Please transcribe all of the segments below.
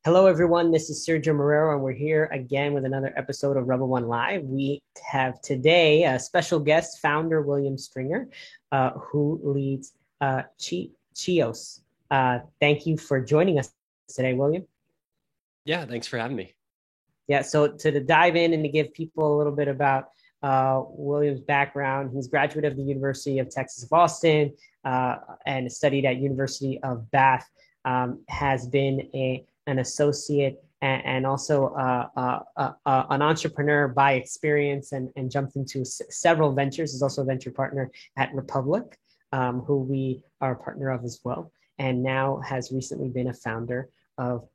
Hello, everyone. This is Sergio Marrero, and we're here again with another episode of Rebel One Live. We have today a special guest, founder William Stringer, who leads Chios. Thank you for joining us today, William. Yeah, thanks for having me. Yeah, so to dive in and to give people a little bit about William's background, he's a graduate of the University of Texas of Austin and studied at University of Bath. Has been an associate and also an entrepreneur by experience and jumped into several ventures. He's also a venture partner at Republic, who we are a partner of as well, and now has recently been a founder of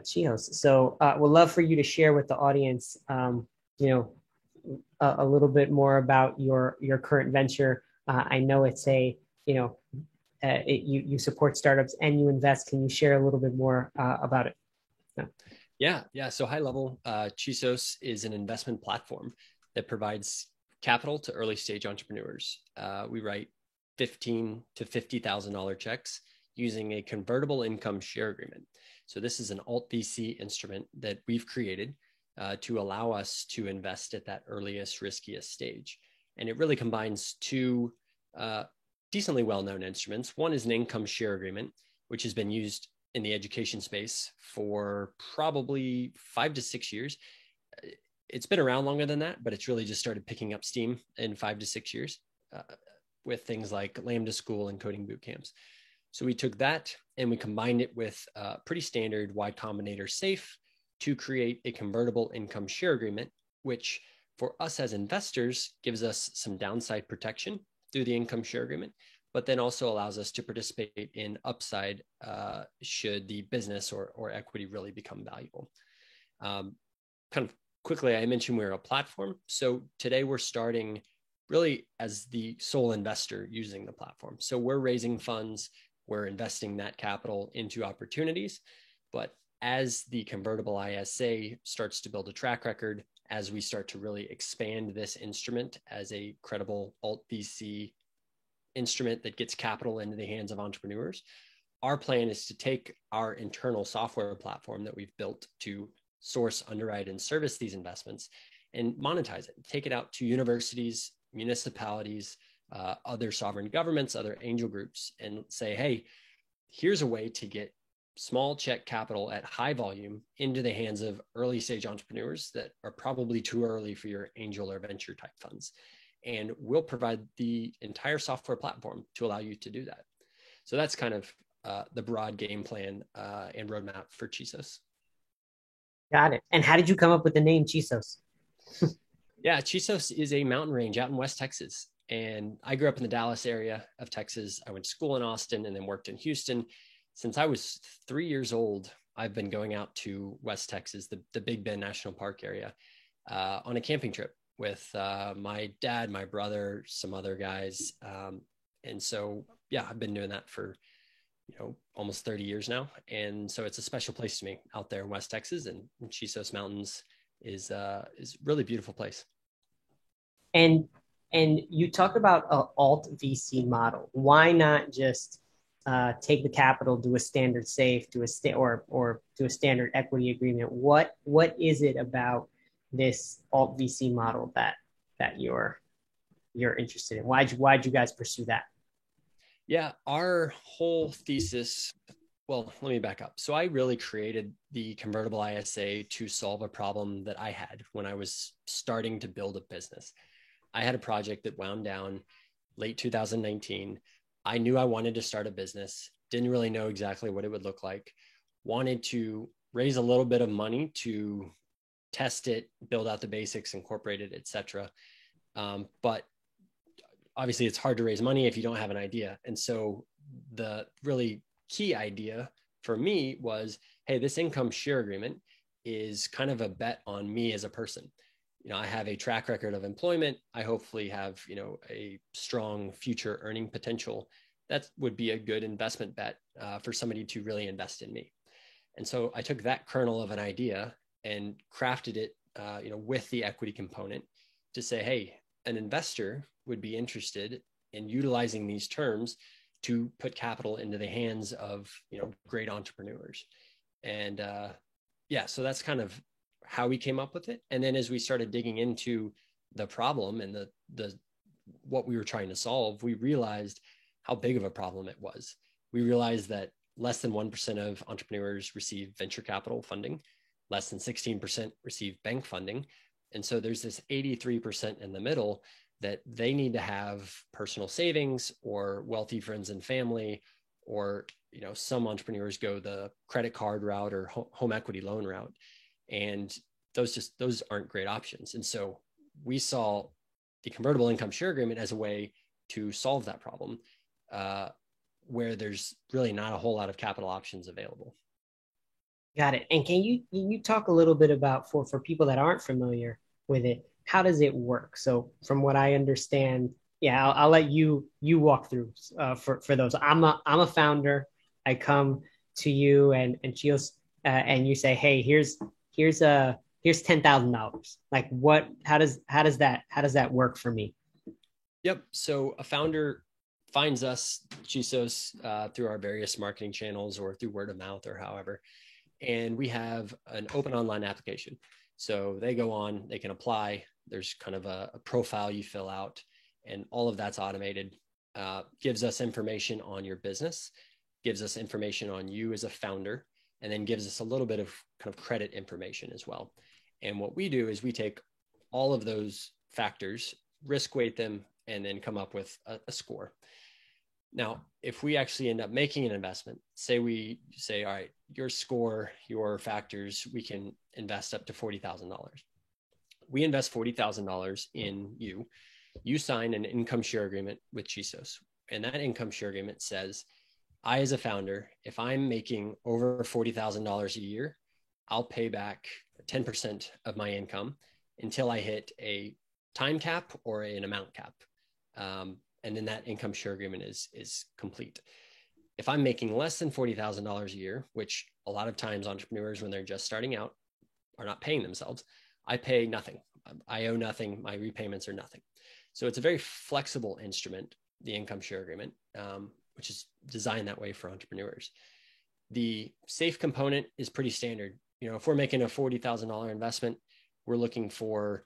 Chios. So we'd love for you to share with the audience, you know, a little bit more about your current venture. I know it's you know, you support startups and you invest. Can you share a little bit more about it? Yeah. Yeah. So high level, Chisos is an investment platform that provides capital to early stage entrepreneurs. We write $15,000 to $50,000 checks using a convertible income share agreement. So this is an alt VC instrument that we've created to allow us to invest at that earliest, riskiest stage. And it really combines two decently well-known instruments. One is an income share agreement, which has been used in the education space for probably 5 to 6 years. It's been around longer than that, but it's really just started picking up steam in 5 to 6 years with things like Lambda School and coding boot camps. So we took that and we combined it with pretty standard Y Combinator SAFE to create a convertible income share agreement, which for us as investors gives us some downside protection through the income share agreement, but then also allows us to participate in upside should the business or equity really become valuable. Kind of quickly, I mentioned we're a platform. So today we're starting really as the sole investor using the platform. So we're raising funds, we're investing that capital into opportunities, but as the convertible ISA starts to build a track record, as we start to really expand this instrument as a credible alt VC instrument that gets capital into the hands of entrepreneurs, our plan is to take our internal software platform that we've built to source, underwrite, and service these investments and monetize it, take it out to universities, municipalities, other sovereign governments, other angel groups, and say, hey, here's a way to get small check capital at high volume into the hands of early stage entrepreneurs that are probably too early for your angel or venture type funds. And we'll provide the entire software platform to allow you to do that. So that's kind of the broad game plan and roadmap for Chisos. Got it. And how did you come up with the name Chisos? Yeah, Chisos is a mountain range out in West Texas. And I grew up in the Dallas area of Texas. I went to school in Austin and then worked in Houston. Since I was 3 years old, I've been going out to West Texas, the Big Bend National Park area, on a camping trip with my dad, my brother, some other guys. And so, yeah, I've been doing that for, almost 30 years now. And so it's a special place to me out there in West Texas, and Chisos Mountains is a really beautiful place. And and you talked about a alt VC model. Why not just take the capital, do a standard safe, or do a standard equity agreement? What is it about this alt VC model that you're interested in? Why'd you guys pursue that? Yeah, our whole thesis, well, let me back up. So I really created the convertible ISA to solve a problem that I had when I was starting to build a business. I had a project that wound down late 2019. I knew I wanted to start a business, didn't really know exactly what it would look like, wanted to raise a little bit of money to test it, build out the basics, incorporate it, etc. But obviously it's hard to raise money if you don't have an idea. And so the really key idea for me was, hey, this income share agreement is kind of a bet on me as a person. I have a track record of employment. I hopefully have, a strong future earning potential. That would be a good investment bet for somebody to really invest in me. And so I took that kernel of an idea and crafted it, with the equity component to say, hey, an investor would be interested in utilizing these terms to put capital into the hands of great entrepreneurs. And Yeah, so that's kind of how we came up with it. And then as we started digging into the problem and the what we were trying to solve, we realized how big of a problem it was. We realized that less than 1% of entrepreneurs receive venture capital funding, less than 16% receive bank funding. And so there's this 83% in the middle that they need to have personal savings or wealthy friends and family, or some entrepreneurs go the credit card route or home equity loan route, and those aren't great options. And so we saw the convertible income share agreement as a way to solve that problem, where there's really not a whole lot of capital options available. Got it. And can you talk a little bit about, for people that aren't familiar with it, how does it work? So from what I understand, yeah, I'll let you walk through for those. I'm a founder. I come to you and Chios, and you say, hey, here's $10,000. Like, what? How does that work for me? Yep. So a founder finds us, Chisos, through our various marketing channels or through word of mouth or however. And we have an open online application. So they go on, they can apply. There's kind of a profile you fill out, and all of that's automated. Gives us information on your business, gives us information on you as a founder, and then gives us a little bit of kind of credit information as well. And what we do is we take all of those factors, risk weight them, and then come up with a score. Now, if we actually end up making an investment, say we say, all right, your score, your factors, we can invest up to $40,000. We invest $40,000 in you. You sign an income share agreement with Chisos. And that income share agreement says, I, as a founder, if I'm making over $40,000 a year, I'll pay back 10% of my income until I hit a time cap or an amount cap. And then that income share agreement is complete. If I'm making less than $40,000 a year, which a lot of times entrepreneurs, when they're just starting out, are not paying themselves, I pay nothing. I owe nothing. My repayments are nothing. So it's a very flexible instrument, the income share agreement, which is designed that way for entrepreneurs. The safe component is pretty standard. If we're making a $40,000 investment, we're looking for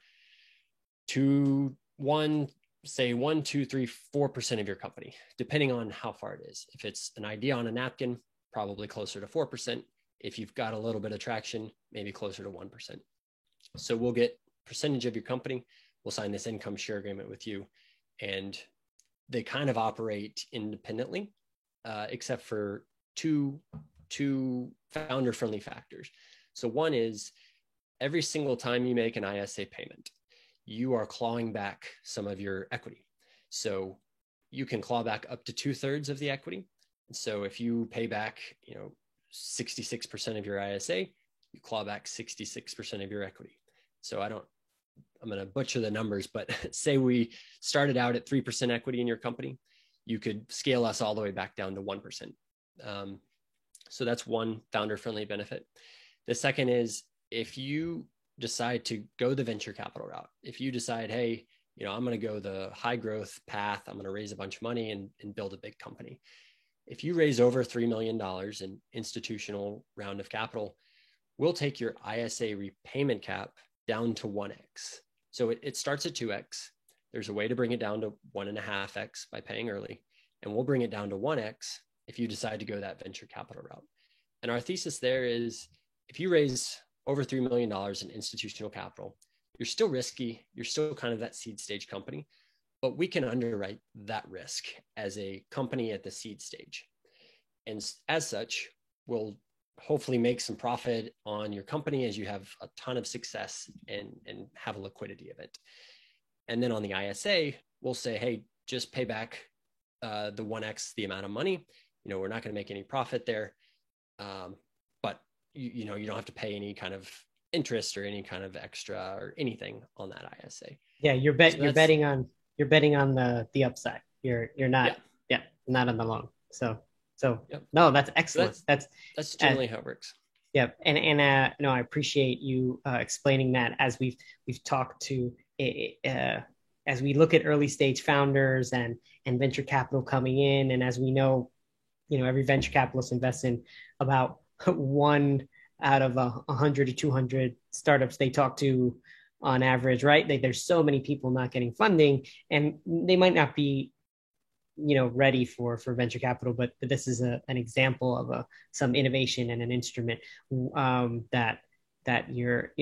1, 2, 3, 4% of your company, depending on how far it is. If it's an idea on a napkin, probably closer to 4%. If you've got a little bit of traction, maybe closer to 1%. So we'll get percentage of your company. We'll sign this income share agreement with you. And they kind of operate independently, except for two founder-friendly factors. So one is every single time you make an ISA payment, you are clawing back some of your equity. So you can claw back up to 2/3 of the equity. So if you pay back, 66% of your ISA, you claw back 66% of your equity. So I'm going to butcher the numbers, but say we started out at 3% equity in your company, you could scale us all the way back down to 1%. So that's one founder-friendly benefit. The second is, if you decide to go the venture capital route, if you decide, hey, I'm going to go the high growth path, I'm going to raise a bunch of money and build a big company. If you raise over $3 million in institutional round of capital, we'll take your ISA repayment cap down to 1x. So it starts at 2x. There's a way to bring it down to 1.5x by paying early. And we'll bring it down to 1x if you decide to go that venture capital route. And our thesis there is, if you raise over $3 million in institutional capital, you're still risky. You're still kind of that seed stage company, but we can underwrite that risk as a company at the seed stage. And as such, we'll hopefully make some profit on your company as you have a ton of success and have a liquidity of it. And then on the ISA, we'll say, hey, just pay back the 1x the amount of money. We're not going to make any profit there. But you don't have to pay any kind of interest or any kind of extra or anything on that ISA. Yeah, you're betting on the upside. You're not not on the long. So yep. No, that's excellent. So that's generally how it works. Yeah, and no, I appreciate you explaining that. As we've talked to as we look at early stage founders and venture capital coming in, and as we know, every venture capitalist invests in about one out of 100 to 200 startups they talk to on average, right? There's so many people not getting funding, and they might not be, ready for venture capital, but this is an example of some innovation and an instrument that you're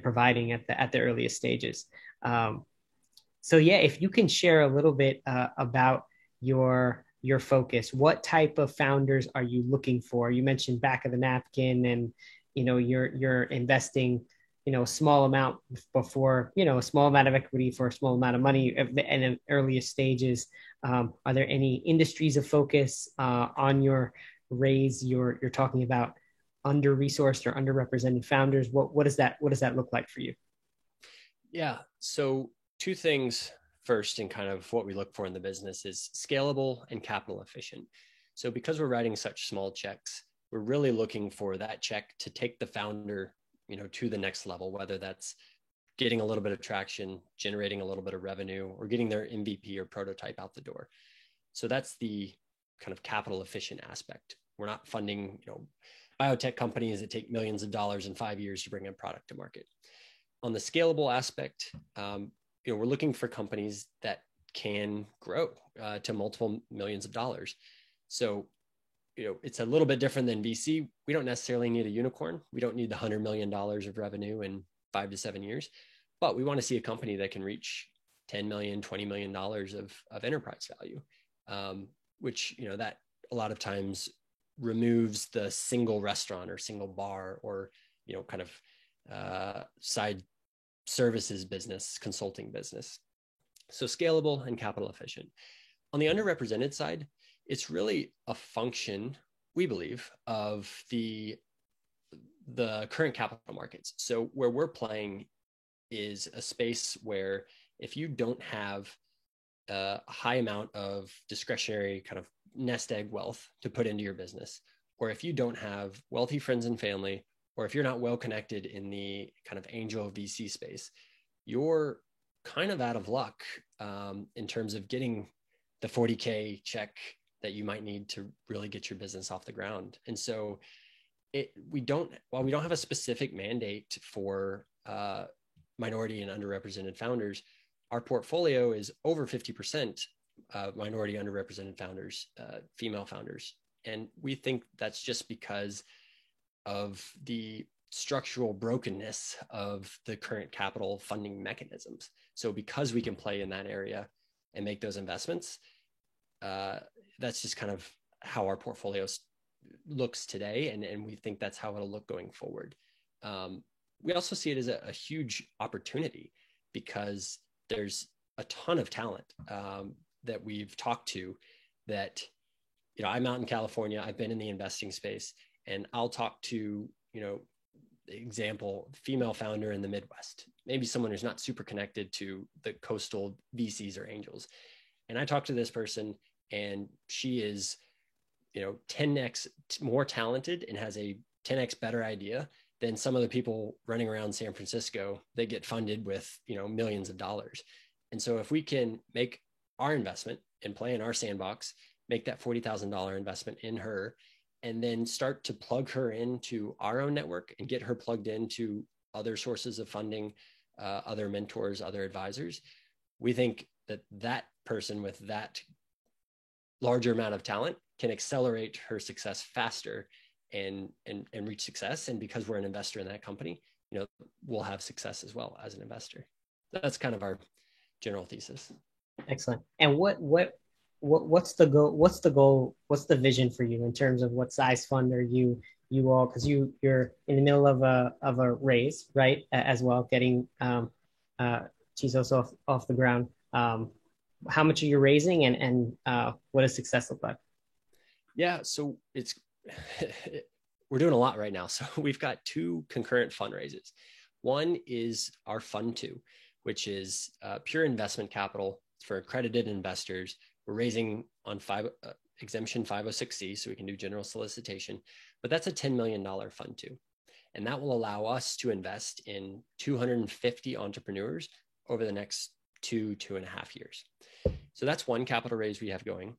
providing at the earliest stages. So yeah, if you can share a little bit about your focus, what type of founders are you looking for? You mentioned back of the napkin, and you're investing a small amount before, a small amount of equity for a small amount of money and in earliest stages. Are there any industries of focus on your raise? You're talking about under resourced or underrepresented founders. What does that look like for you? Yeah. So two things first, and kind of what we look for in the business is scalable and capital efficient. So because we're writing such small checks, we're really looking for that check to take the founder, to the next level, whether that's getting a little bit of traction, generating a little bit of revenue, or getting their MVP or prototype out the door. So that's the kind of capital efficient aspect. We're not funding, biotech companies that take millions of dollars in 5 years to bring a product to market. On the scalable aspect, we're looking for companies that can grow to multiple millions of dollars. So, it's a little bit different than VC. We don't necessarily need a unicorn. We don't need the $100 million of revenue in 5 to 7 years, but we want to see a company that can reach 10 million, $20 million of enterprise value, which, that a lot of times removes the single restaurant or single bar or, kind of side services business, consulting business. So scalable and capital efficient. On the underrepresented side, it's really a function, we believe, of the current capital markets. So where we're playing is a space where if you don't have a high amount of discretionary kind of nest egg wealth to put into your business, or if you don't have wealthy friends and family, or if you're not well connected in the kind of angel VC space, you're kind of out of luck in terms of getting the 40K check that you might need to really get your business off the ground. And so while we don't have a specific mandate for minority and underrepresented founders, our portfolio is over 50% minority underrepresented founders, female founders. And we think that's just because of the structural brokenness of the current capital funding mechanisms. So because we can play in that area and make those investments, that's just kind of how our portfolio looks today. And we think that's how it'll look going forward. We also see it as a huge opportunity because there's a ton of talent that we've talked to that, I'm out in California, I've been in the investing space, and I'll talk to, example, female founder in the Midwest, maybe someone who's not super connected to the coastal VCs or angels. And I talk to this person and she is, 10x more talented and has a 10x better idea than some of the people running around San Francisco that get funded with, millions of dollars. And so if we can make our investment and play in our sandbox, make that $40,000 investment in her, and then start to plug her into our own network and get her plugged into other sources of funding, other mentors, other advisors, we think that person with that larger amount of talent can accelerate her success faster and reach success. And because we're an investor in that company, we'll have success as well as an investor. That's kind of our general thesis. Excellent. And what's the goal? What's the goal? What's the vision for you in terms of what size fund are you all? Because you're in the middle of a raise, right? As well, getting Chisos off the ground. How much are you raising, and what does success look like? Yeah, so we're doing a lot right now. So we've got 2 concurrent fundraisers. One is our Fund 2, which is pure investment capital for accredited investors. We're raising on exemption 506C, so we can do general solicitation, but that's a $10 million Fund 2. And that will allow us to invest in 250 entrepreneurs over the next 2.5 years. So that's one capital raise we have going.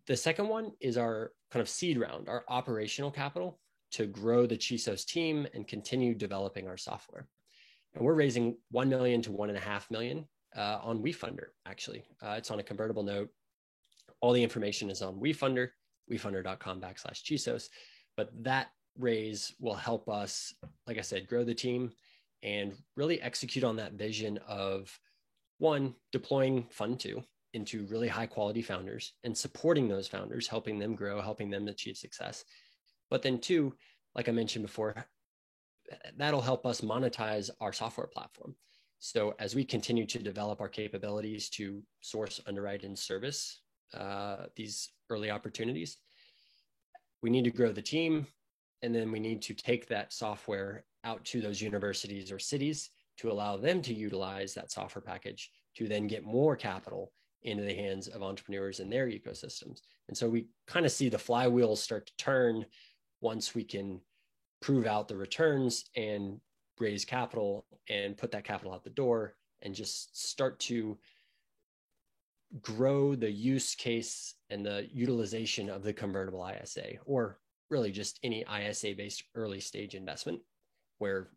The second one is our kind of seed round, our operational capital to grow the Chisos team and continue developing our software. And we're raising 1 million to 1.5 million on WeFunder, actually. It's on a convertible note. All the information is on WeFunder, wefunder.com/Chisos. But that raise will help us, like I said, grow the team and really execute on that vision of, one, deploying Fund 2 into really high quality founders and supporting those founders, helping them grow, helping them achieve success. But then two, like I mentioned before, that'll help us monetize our software platform. So as we continue to develop our capabilities to source, underwrite, and service these early opportunities, we need to grow the team, and then we need to take that software out to those universities or cities to allow them to utilize that software package to then get more capital into the hands of entrepreneurs in their ecosystems. And so we kind of see the flywheel start to turn once we can prove out the returns and raise capital and put that capital out the door and just start to grow the use case and the utilization of the convertible ISA, or really just any ISA-based early stage investment where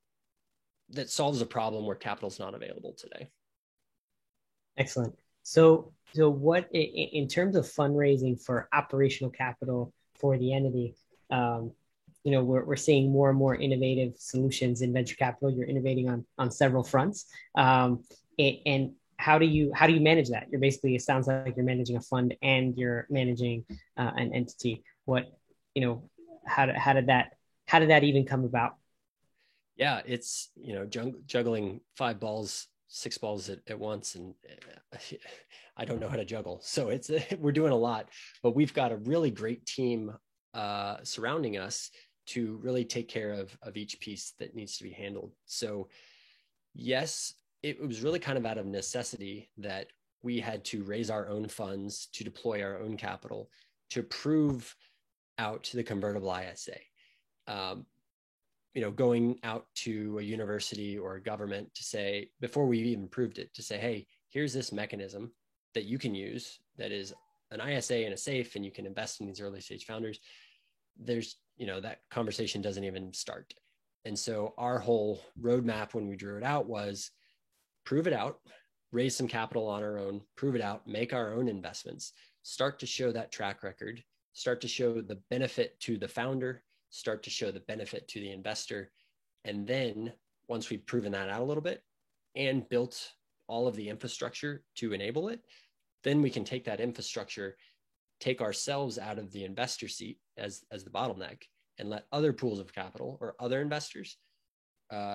that solves a problem where capital is not available today. Excellent. So what, in terms of fundraising for operational capital for the entity, we're seeing more and more innovative solutions in venture capital. You're innovating on several fronts. And how do you manage that? You're basically, it sounds like you're managing a fund and you're managing an entity. How did that even come about? Yeah, it's, juggling 6 balls at once, and I don't know how to juggle. So we're doing a lot, but we've got a really great team surrounding us to really take care of each piece that needs to be handled. So yes, it was really kind of out of necessity that we had to raise our own funds to deploy our own capital to prove out the convertible ISA. Going out to a university or a government to say, before we even proved it, to say, hey, here's this mechanism that you can use that is an ISA and a safe, and you can invest in these early stage founders. There's, that conversation doesn't even start. And so our whole roadmap when we drew it out was prove it out, raise some capital on our own, prove it out, make our own investments, start to show that track record, start to show the benefit to the founder, start to show the benefit to the investor. And then once we've proven that out a little bit and built all of the infrastructure to enable it, then we can take that infrastructure, take ourselves out of the investor seat as the bottleneck, and let other pools of capital or other investors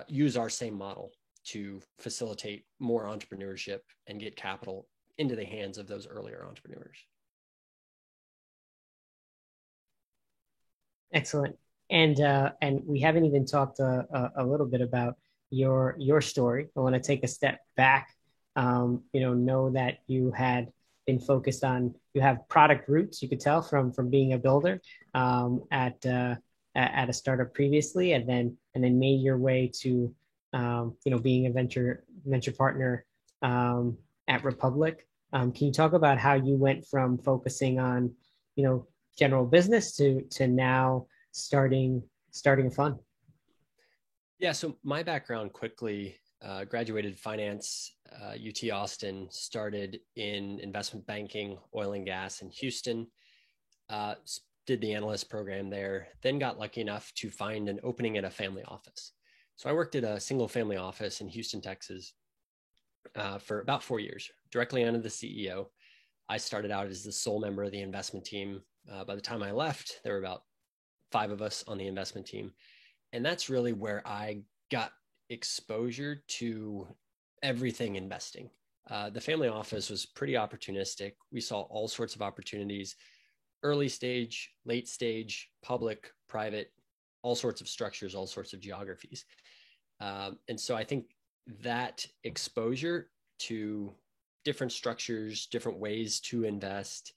use our same model to facilitate more entrepreneurship and get capital into the hands of those earlier entrepreneurs. Excellent. And we haven't even talked a little bit about your story. I want to take a step back. Know that you had been focused on, you have product roots, you could tell from being a builder at a startup previously, and then made your way to being a venture partner at Republic. Can you talk about how you went from focusing on general business to now starting a fund? Yeah, so my background quickly, graduated finance, UT Austin, started in investment banking, oil and gas in Houston, did the analyst program there, then got lucky enough to find an opening at a family office. So I worked at a single family office in Houston, Texas for about 4 years, directly under the CEO. I started out as the sole member of the investment team. By the time I left, there were about 5 of us on the investment team. And that's really where I got exposure to everything investing. The family office was pretty opportunistic. We saw all sorts of opportunities, early stage, late stage, public, private, all sorts of structures, all sorts of geographies. And so I think that exposure to different structures, different ways to invest,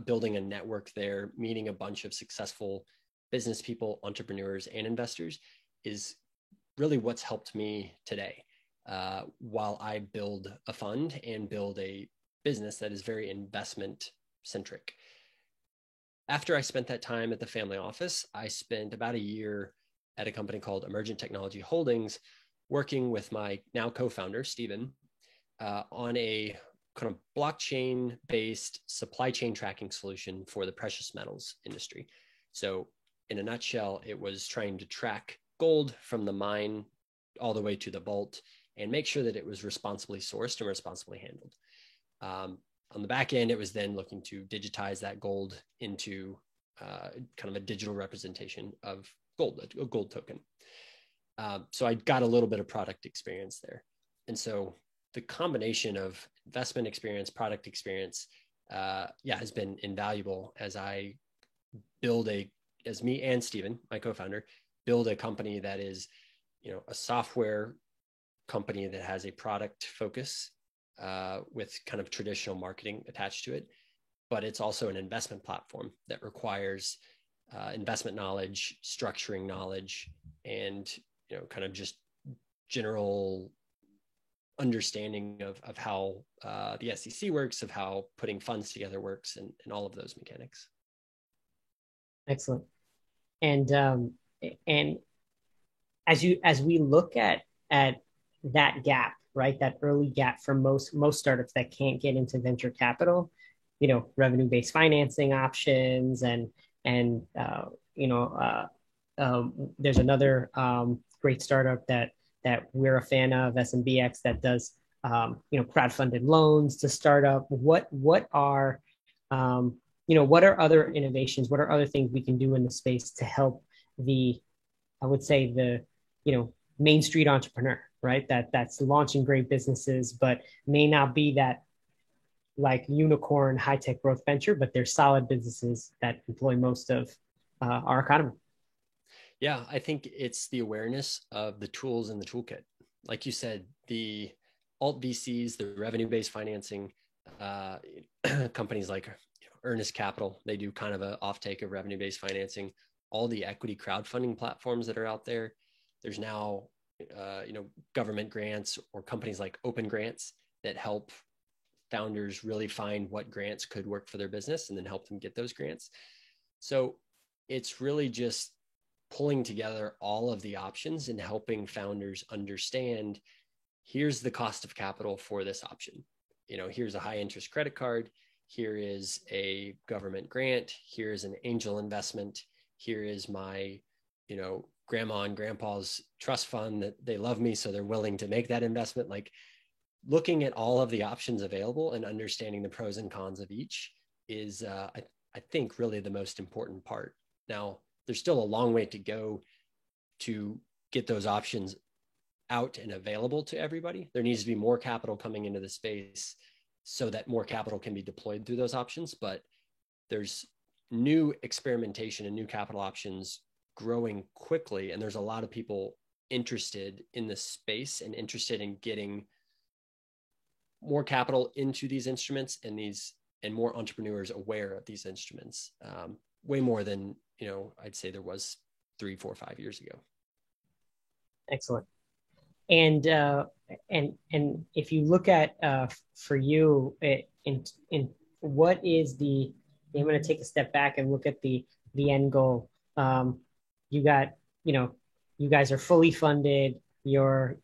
building a network there, meeting a bunch of successful business people, entrepreneurs, and investors is really what's helped me today while I build a fund and build a business that is very investment centric. after I spent that time at the family office, I spent about a year at a company called Emergent Technology Holdings, working with my now co-founder, Stephen, on a kind of blockchain-based supply chain tracking solution for the precious metals industry. So in a nutshell, it was trying to track gold from the mine all the way to the vault and make sure that it was responsibly sourced and responsibly handled. On the back end, it was then looking to digitize that gold into kind of a digital representation of gold, a gold token. So I got a little bit of product experience there. And so the combination of investment experience, product experience, has been invaluable as I as me and Stephen, my co-founder, build a company that is, a software company that has a product focus with kind of traditional marketing attached to it. But it's also an investment platform that requires investment knowledge, structuring knowledge, and, kind of just general understanding of how the SEC works, of how putting funds together works, and all of those mechanics. Excellent. And as we look at that gap, right, that early gap for most startups that can't get into venture capital, revenue-based financing options, and there's another great startup that we're a fan of, SMBX, that does crowdfunded loans to startup. What are what are other innovations? What are other things we can do in the space to help I would say the Main Street entrepreneur, right? That's launching great businesses, but may not be that like unicorn high tech growth venture, but they're solid businesses that employ most of our economy. Yeah, I think it's the awareness of the tools in the toolkit. Like you said, the alt VCs, the revenue-based financing, companies like Earnest Capital, they do kind of an offtake of revenue-based financing. All the equity crowdfunding platforms that are out there. There's now, government grants or companies like Open Grants that help founders really find what grants could work for their business and then help them get those grants. So it's really just pulling together all of the options and helping founders understand, here's the cost of capital for this option. Here's a high interest credit card. Here is a government grant. Here is an angel investment. Here is my, grandma and grandpa's trust fund that they love me, so they're willing to make that investment. Like, looking at all of the options available and understanding the pros and cons of each is, I think, really the most important part. Now, there's still a long way to go to get those options out and available to everybody. There needs to be more capital coming into the space so that more capital can be deployed through those options. But there's new experimentation and new capital options growing quickly. And there's a lot of people interested in this space and interested in getting more capital into these instruments and more entrepreneurs aware of these instruments, way more than, I'd say there was 3, 4, 5 years ago. Excellent. And if you look at for you in what is I'm going to take a step back and look at the end goal. You guys are fully funded. You're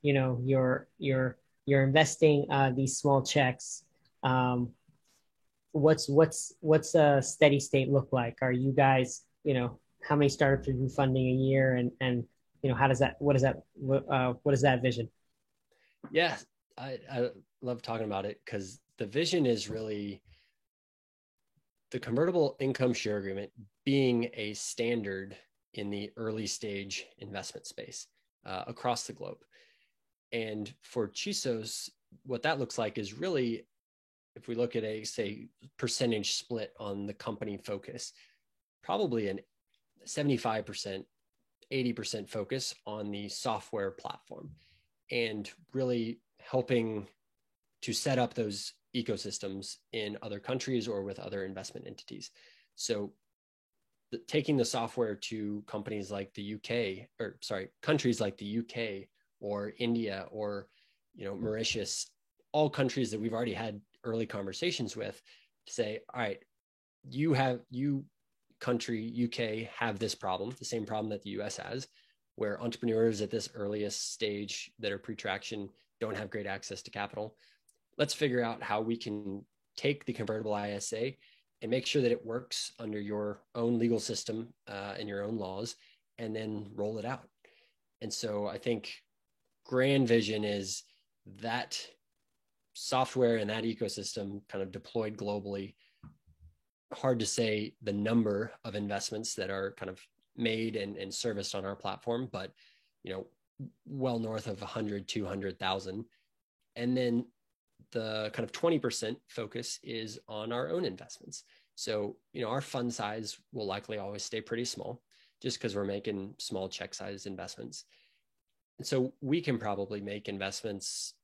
investing these small checks. What's a steady state look like? Are you guys, how many startups are you funding a year, and what is that vision? Yeah, I love talking about it because the vision is really the convertible income share agreement being a standard in the early stage investment space across the globe. And for Chisos, what that looks like is really, if we look at a, say, percentage split on the company focus, probably an 75%, 80% focus on the software platform and really helping to set up those ecosystems in other countries or with other investment entities. So taking the software to companies like the UK, countries like the UK or India or, Mauritius, all countries that we've already had early conversations with, to say, all right, you country, UK, have this problem, the same problem that the US has, where entrepreneurs at this earliest stage that are pre-traction don't have great access to capital. Let's figure out how we can take the convertible ISA and make sure that it works under your own legal system and your own laws, and then roll it out. And so I think grand vision is that software and that ecosystem kind of deployed globally. Hard to say the number of investments that are kind of made and serviced on our platform, but well north of 100, 200,000. And then the kind of 20% focus is on our own investments. So, our fund size will likely always stay pretty small just because we're making small check size investments. And so we can probably make investments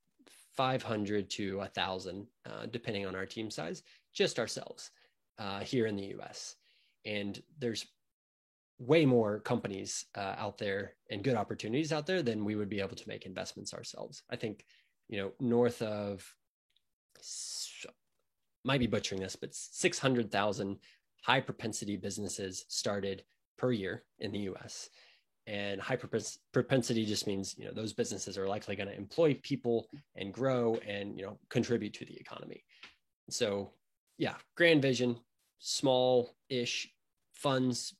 500 to 1,000, depending on our team size, just ourselves here in the US. And there's way more companies out there and good opportunities out there than we would be able to make investments ourselves. I think, north of, might be butchering this, but 600,000 high propensity businesses started per year in the US. And high propensity just means, those businesses are likely going to employ people and grow and, contribute to the economy. So yeah, grand vision, small-ish funds,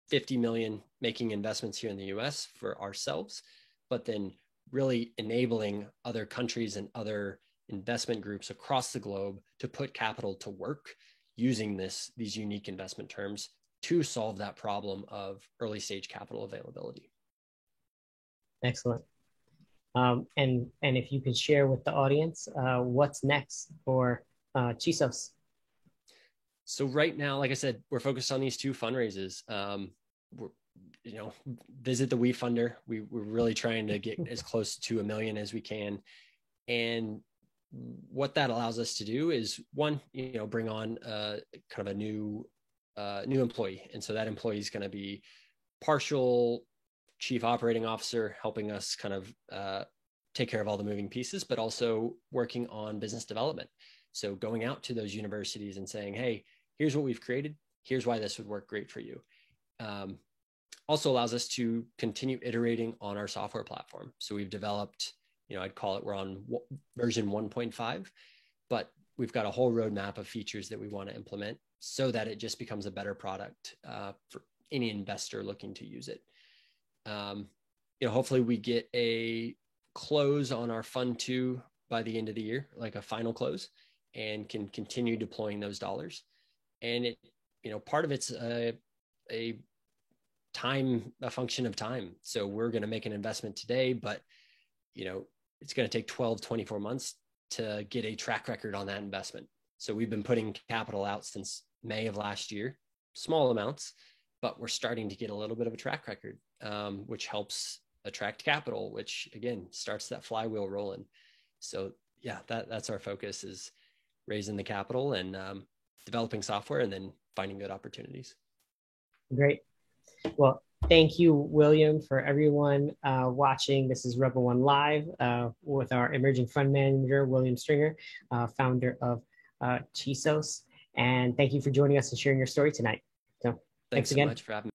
50 million, making investments here in the US for ourselves, but then really enabling other countries and other investment groups across the globe to put capital to work using these unique investment terms to solve that problem of early stage capital availability. Excellent. And if you could share with the audience, what's next for Chisos? So right now, like I said, we're focused on these two fundraisers. Visit the WeFunder. We're really trying to get as close to 1 million as we can. And what that allows us to do is, one, bring on kind of a new employee. And so that employee is going to be partial chief operating officer, helping us kind of take care of all the moving pieces, but also working on business development. So going out to those universities and saying, hey, here's what we've created. Here's why this would work great for you. Also allows us to continue iterating on our software platform. So we've developed, I'd call it, we're on version 1.5, but we've got a whole roadmap of features that we want to implement so that it just becomes a better product for any investor looking to use it. Hopefully we get a close on our Fund 2 by the end of the year, like a final close, and can continue deploying those dollars. And it, part of it's a function of time. So we're going to make an investment today, but, it's going to take 12, 24 months to get a track record on that investment. So we've been putting capital out since May of last year, small amounts, but we're starting to get a little bit of a track record, which helps attract capital, which again, starts that flywheel rolling. So yeah, that's our focus, is raising the capital and developing software and then finding good opportunities. Great. Well, thank you, William. For everyone watching, this is Rebel One Live with our emerging fund manager, William Stringer, founder of Chisos. And thank you for joining us and sharing your story tonight. So thanks again. So much for having me.